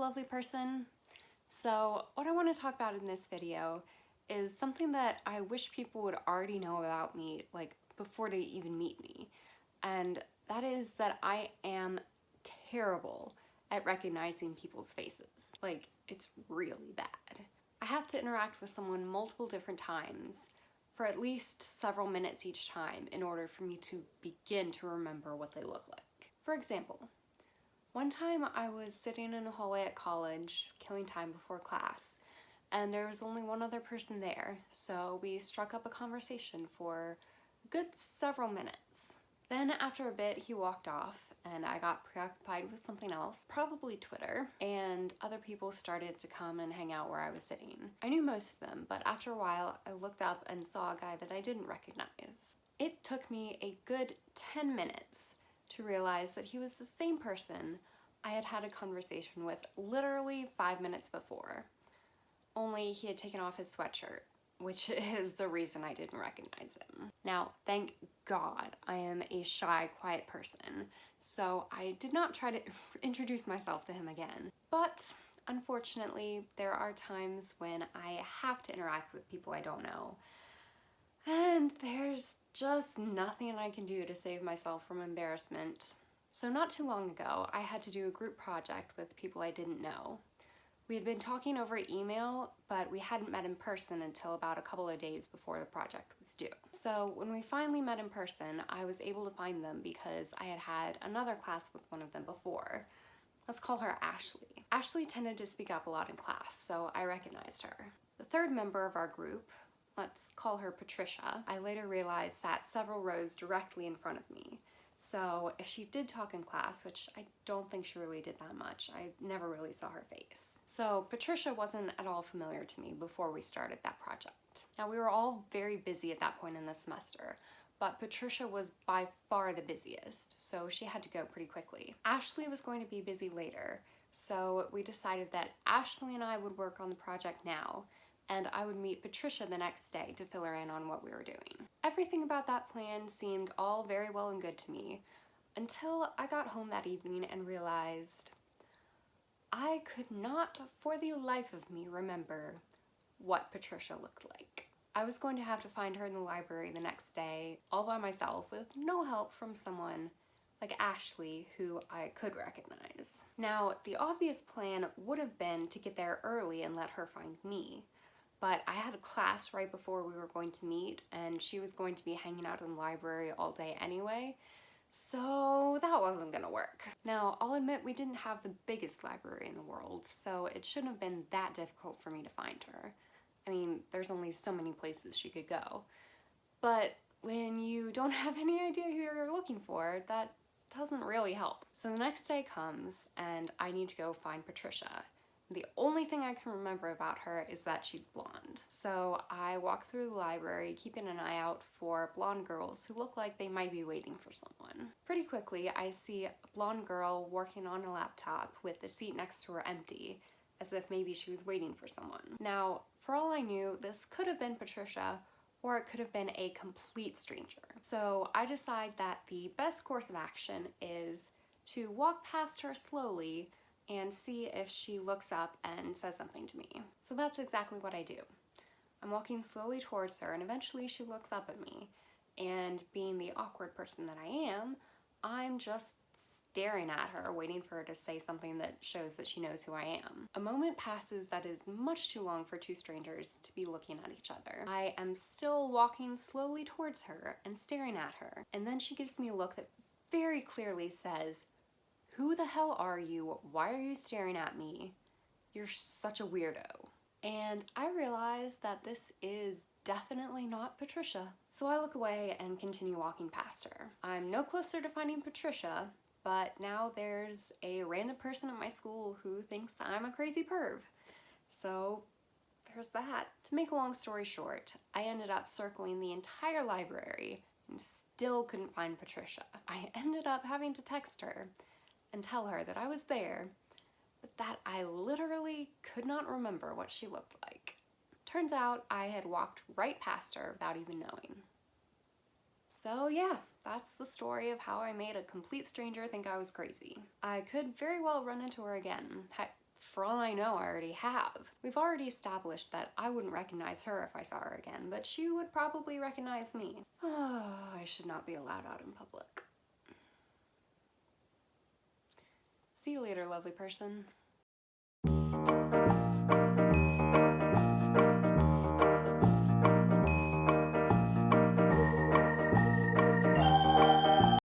lovely person. So what I want to talk about in this video is something that I wish people would already know about me, like before they even meet me. And that is that I am terrible at recognizing people's faces. Like, it's really bad. I have to interact with someone multiple different times for at least several minutes each time in order for me to begin to remember what they look like. For example, one time I was sitting in a hallway at college, killing time before class, and there was only one other person there, so we struck up a conversation for a good several minutes. Then after a bit, he walked off, and I got preoccupied with something else, probably Twitter, and other people started to come and hang out where I was sitting. I knew most of them, but after a while, I looked up and saw a guy that I didn't recognize. It took me a good 10 minutes to realize that he was the same person I had had a conversation with literally 5 minutes before. Only he had taken off his sweatshirt, which is the reason I didn't recognize him. Now, thank God I am a shy, quiet person, so I did not try to introduce myself to him again. But unfortunately, there are times when I have to interact with people I don't know, and there's just nothing I can do to save myself from embarrassment. So not too long ago, I had to do a group project with people I didn't know. We had been talking over email, but we hadn't met in person until about a couple of days before the project was due. So when we finally met in person, I was able to find them because I had had another class with one of them before. Let's call her Ashley. Ashley tended to speak up a lot in class, so I recognized her. The third member of our group, let's call her Patricia, I later realized sat several rows directly in front of me. So if she did talk in class, which I don't think she really did that much, I never really saw her face. So Patricia wasn't at all familiar to me before we started that project. Now, we were all very busy at that point in the semester, but Patricia was by far the busiest, so she had to go pretty quickly. Ashley was going to be busy later, so we decided that Ashley and I would work on the project now, and I would meet Patricia the next day to fill her in on what we were doing. Everything about that plan seemed all very well and good to me, until I got home that evening and realized I could not for the life of me remember what Patricia looked like. I was going to have to find her in the library the next day all by myself with no help from someone like Ashley, who I could recognize. Now, the obvious plan would have been to get there early and let her find me, but I had a class right before we were going to meet, and she was going to be hanging out in the library all day anyway, so that wasn't gonna work. Now, I'll admit we didn't have the biggest library in the world, so it shouldn't have been that difficult for me to find her. I mean, there's only so many places she could go. But when you don't have any idea who you're looking for, that doesn't really help. So the next day comes, and I need to go find Patricia. The only thing I can remember about her is that she's blonde. So I walk through the library, keeping an eye out for blonde girls who look like they might be waiting for someone. Pretty quickly, I see a blonde girl working on a laptop with the seat next to her empty, as if maybe she was waiting for someone. Now, for all I knew, this could have been Patricia, or it could have been a complete stranger. So I decide that the best course of action is to walk past her slowly and see if she looks up and says something to me. So that's exactly what I do. I'm walking slowly towards her, and eventually she looks up at me, and being the awkward person that I am, I'm just staring at her, waiting for her to say something that shows that she knows who I am. A moment passes that is much too long for two strangers to be looking at each other. I am still walking slowly towards her and staring at her, and then she gives me a look that very clearly says, "Who the hell are you? Why are you staring at me? You're such a weirdo." And I realize that this is definitely not Patricia. So I look away and continue walking past her. I'm no closer to finding Patricia, but now there's a random person at my school who thinks I'm a crazy perv. So there's that. To make a long story short, I ended up circling the entire library and still couldn't find Patricia. I ended up having to text her and tell her that I was there, but that I literally could not remember what she looked like. Turns out I had walked right past her without even knowing. So yeah, that's the story of how I made a complete stranger think I was crazy. I could very well run into her again. Heck, For all I know, I already have. We've already established that I wouldn't recognize her if I saw her again, but she would probably recognize me. Oh, I should not be allowed out in public. See you later, lovely person.